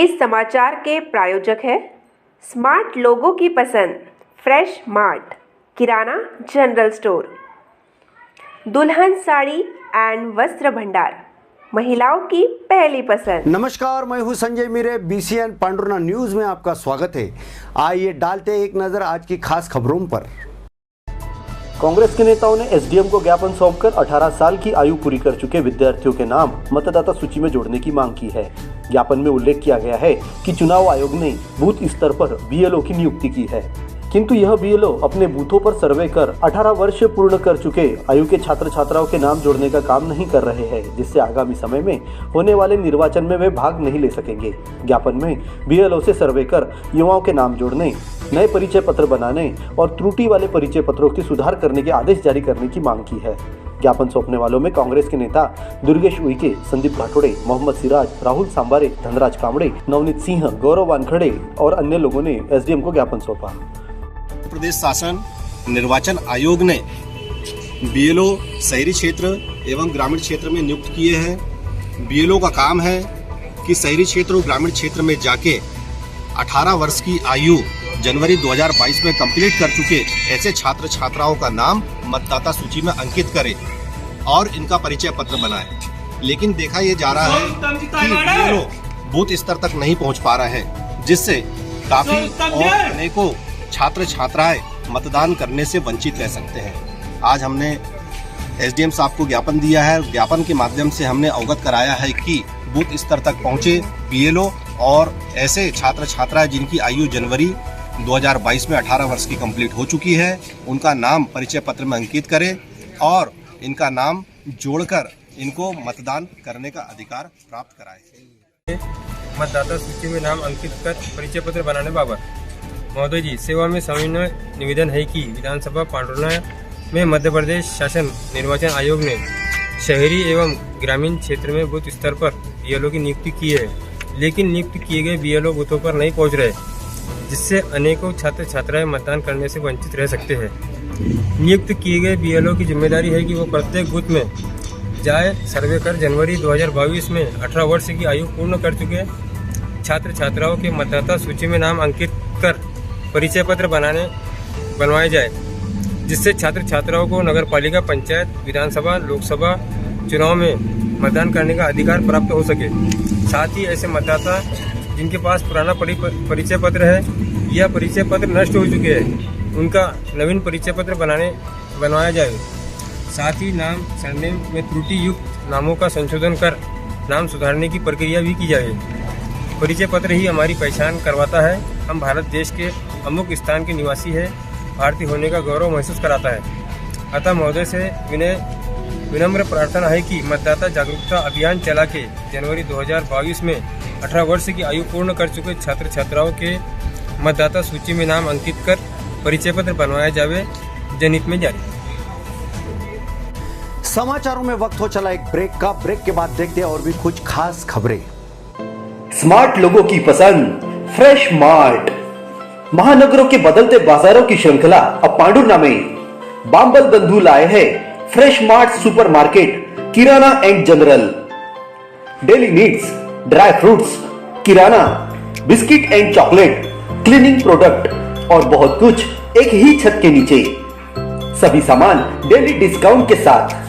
इस समाचार के प्रायोजक है स्मार्ट लोगों की पसंद फ्रेश मार्ट किराना जनरल स्टोर, दुल्हन साड़ी एंड वस्त्र भंडार, महिलाओं की पहली पसंद। नमस्कार, मैं हूं संजय मीरे। BCN पांडुरंगा न्यूज में आपका स्वागत है। आइए डालते एक नजर आज की खास खबरों पर। कांग्रेस के नेताओं ने SDM को ज्ञापन सौंपकर 18 साल की आयु पूरी कर चुके विद्यार्थियों के नाम मतदाता सूची में जोड़ने की मांग की है। ज्ञापन में उल्लेख किया गया है कि चुनाव आयोग ने बूथ स्तर पर BLO की नियुक्ति की है, किंतु यह BLO अपने बूथों पर सर्वे कर 18 वर्ष पूर्ण कर चुके आयु के छात्र छात्राओं के नाम जोड़ने का काम नहीं कर रहे हैं, जिससे आगामी समय में होने वाले निर्वाचन में वे भाग नहीं ले सकेंगे। ज्ञापन में BLO से सर्वे कर युवाओं के नाम जोड़ने, नए परिचय पत्र बनाने और त्रुटि वाले परिचय पत्रों की सुधार करने के आदेश जारी करने की मांग की है। ज्ञापन सौंपने वालों में कांग्रेस के नेता दुर्गेश उइके, संदीप घाटोड़े, मोहम्मद सिराज, राहुल सांबारे, धनराज कामड़े, नवनीत सिंह, गौरव वानखड़े और अन्य लोगों ने SDM को ज्ञापन सौंपा। प्रदेश शासन निर्वाचन आयोग ने BLO शहरी क्षेत्र एवं ग्रामीण क्षेत्र में नियुक्त किए हैं। BLO का काम है कि शहरी क्षेत्र और ग्रामीण क्षेत्र में जाके 18 वर्ष की आयु जनवरी 2022 में कंप्लीट कर चुके ऐसे छात्र छात्राओं का नाम मतदाता सूची में अंकित करें और इनका परिचय पत्र बनाएं। लेकिन देखा ये जा रहा है कि BLO बूथ स्तर तक नहीं पहुंच पा रहे हैं, जिससे काफी और अनेकों छात्र छात्राएं मतदान करने से वंचित रह सकते हैं। आज हमने SDM साहब को ज्ञापन दिया है। ज्ञापन के माध्यम से हमने अवगत कराया है कि बूथ स्तर तक पहुंचे BLO और ऐसे छात्र छात्राएं जिनकी आयु जनवरी 2022 में 18 वर्ष की कंप्लीट हो चुकी है, उनका नाम परिचय पत्र में अंकित करें और इनका नाम जोड़कर इनको मतदान करने का अधिकार प्राप्त कराएं। मतदाता सूची में नाम अंकित कर परिचय पत्र बनाने बाबत महोदय जी, सेवा में सविनय निवेदन है कि विधानसभा पांडुरंगा में मध्य प्रदेश शासन निर्वाचन आयोग ने शहरी एवं ग्रामीण क्षेत्र में बूथ स्तर पर BLO की नियुक्ति की है, लेकिन नियुक्त किए गए BLO बूथों पर नहीं पहुंच रहे, जिससे अनेकों छात्र छात्राएं मतदान करने से वंचित रह सकते हैं। नियुक्त किए गए BLO की जिम्मेदारी है कि वो प्रत्येक बूथ में जाए, सर्वे कर जनवरी 2022 में 18 वर्ष की आयु पूर्ण कर चुके छात्र छात्राओं के मतदाता सूची में नाम अंकित कर परिचय पत्र बनवाए जाए, जिससे छात्र छात्राओं को नगर पालिका, पंचायत, विधानसभा, लोकसभा चुनाव में मतदान करने का अधिकार प्राप्त हो सके। साथ ही ऐसे मतदाता जिनके पास पुराना परिचय पत्र है या परिचय पत्र नष्ट हो चुके हैं, उनका नवीन परिचय पत्र बनवाया जाए। साथ ही नाम सरनेम में त्रुटि युक्त नामों का संशोधन कर नाम सुधारने की प्रक्रिया भी की जाए। परिचय पत्र ही हमारी पहचान करवाता है। हम भारत देश के अमुक स्थान के निवासी हैं, भारतीय होने का गौरव महसूस कराता है। अतः महोदय से विनम्र प्रार्थना है कि मतदाता जागरूकता अभियान चला के जनवरी 2022 में 18 वर्ष की आयु पूर्ण कर चुके छात्र छात्राओं के मतदाता सूची में नाम अंकित कर परिचय पत्र बनवाया जावे। जनहित में जारी। समाचारों में वक्त हो चला एक ब्रेक का। ब्रेक के बाद देखते हैं और भी कुछ खास खबरें। स्मार्ट लोगों की पसंद फ्रेश मार्ट, महानगरों के बदलते बाजारों की श्रृंखला अब पांडुरंगा में बांबल बंधु लाए हैं fresh mart super market kirana and general. Daily needs, dry fruits, kirana, biscuit and chocolate, cleaning product और बहुत कुछ एक ही छत के नीचे। सभी सामान डेली डिस्काउंट के साथ।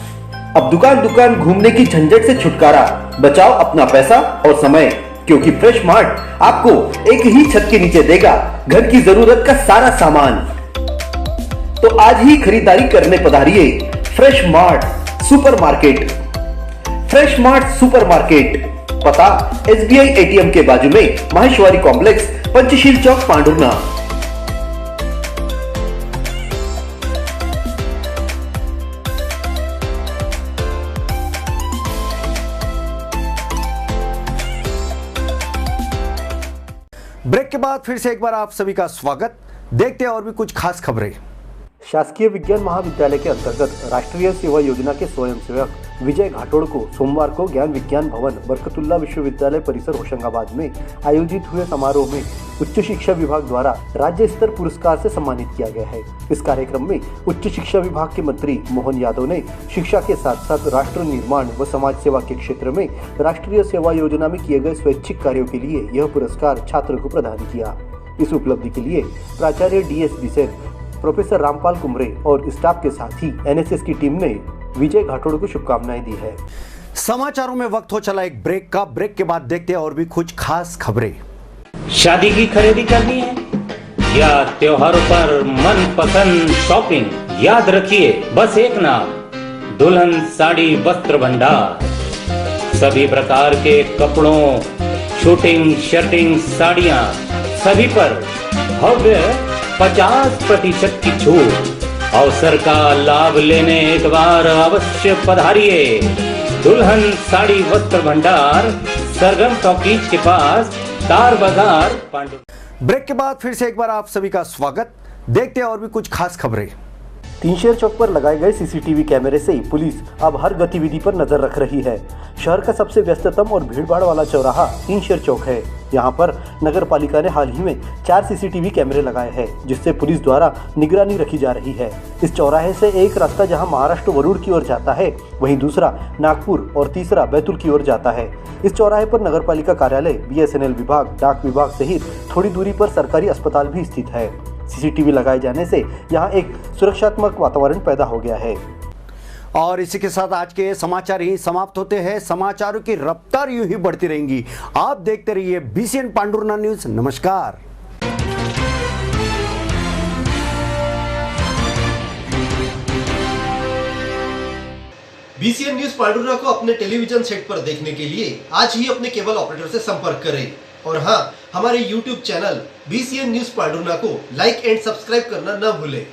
अब दुकान दुकान घूमने की झंझट से छुटकारा, बचाओ अपना पैसा और समय, क्योंकि फ्रेश मार्ट आपको एक ही छत के नीचे देगा घर की जरूरत का सारा सामान। तो आज ही खरीदारी करने पधारिए fresh mart super market. Fresh mart super market, पता SBI ATM के बाजू में, माहेश्वरी कॉम्प्लेक्स, पंचशील चौक, पांडुरंगा। ब्रेक के बाद फिर से एक बार आप सभी का स्वागत। देखते हैं और भी कुछ खास खबरें। शासकीय विज्ञान महाविद्यालय के अंतर्गत राष्ट्रीय सेवा योजना के स्वयंसेवक विजय घाटोड़ को सोमवार को ज्ञान विज्ञान भवन बरकतुल्ला विश्वविद्यालय परिसर होशंगाबाद में आयोजित हुए समारोह में उच्च शिक्षा विभाग द्वारा राज्य स्तर पुरस्कार से सम्मानित किया गया है। इस कार्यक्रम में उच्च शिक्षा विभाग के मंत्री मोहन यादव ने शिक्षा के साथ साथ राष्ट्र निर्माण व समाज सेवा के क्षेत्र में राष्ट्रीय सेवा योजना में किए गए स्वैच्छिक कार्यों के लिए यह पुरस्कार छात्र को प्रदान किया। इस उपलब्धि के लिए प्राचार्य DS बिसेन, प्रोफेसर रामपाल कुमरे और स्टाफ के साथ ही NSS की टीम ने विजय घाटोड़ को शुभकामनाएं दी है। समाचारों में वक्त हो चला एक ब्रेक का। ब्रेक के बाद देखते हैं और भी कुछ खास खबरें। शादी की खरीदी करनी है या त्योहारों पर मनपसंद शॉपिंग, याद रखिए बस एक नाम, दुल्हन साड़ी वस्त्र भंडार। सभी प्रकार के कपड़ों, शूटिंग, शर्टिंग, साड़ियां, सभी पर भव्य 50% की छूट। अवसर का लाभ लेने एक बार अवश्य पधारिए। दुल्हन साड़ी वस्त्र भंडार, सरगम टॉकीज के पास, तार बाजार, पांडु। ब्रेक के बाद फिर से एक बार आप सभी का स्वागत। देखते हैं और भी कुछ खास खबरें। तीनशेर चौक पर लगाए गए CCTV कैमरे से पुलिस अब हर गतिविधि पर नजर रख रही है। शहर का सबसे व्यस्ततम और भीड़भाड़ वाला चौराहा तीनशेर चौक है। यहाँ पर नगर पालिका ने हाल ही में 4 CCTV कैमरे लगाए हैं, जिससे पुलिस द्वारा निगरानी रखी जा रही है। इस चौराहे से एक रास्ता जहाँ महाराष्ट्र वरुड़ की ओर जाता है, वहीं दूसरा नागपुर और तीसरा बैतूल की ओर जाता है। इस चौराहे पर नगर पालिका कार्यालय, BSNL विभाग, डाक विभाग सहित थोड़ी दूरी पर सरकारी अस्पताल भी स्थित है। CCTV लगाए जाने से यहाँ एक सुरक्षात्मक वातावरण पैदा हो गया है। और इसी के साथ आज के समाचार ही समाप्त होते हैं। समाचारों की रफ्तार यूं ही बढ़ती रहेंगी। आप देखते रहिए BCN पांडुरना न्यूज। नमस्कार। BCN न्यूज पांडुरना को अपने टेलीविजन सेट पर देखने के लिए आज ही अपने केबल ऑपरेटर से संपर्क करें। और हाँ, हमारे YouTube channel BCN news Pandhurna को लाइक एंड सब्सक्राइब करना न भूलें।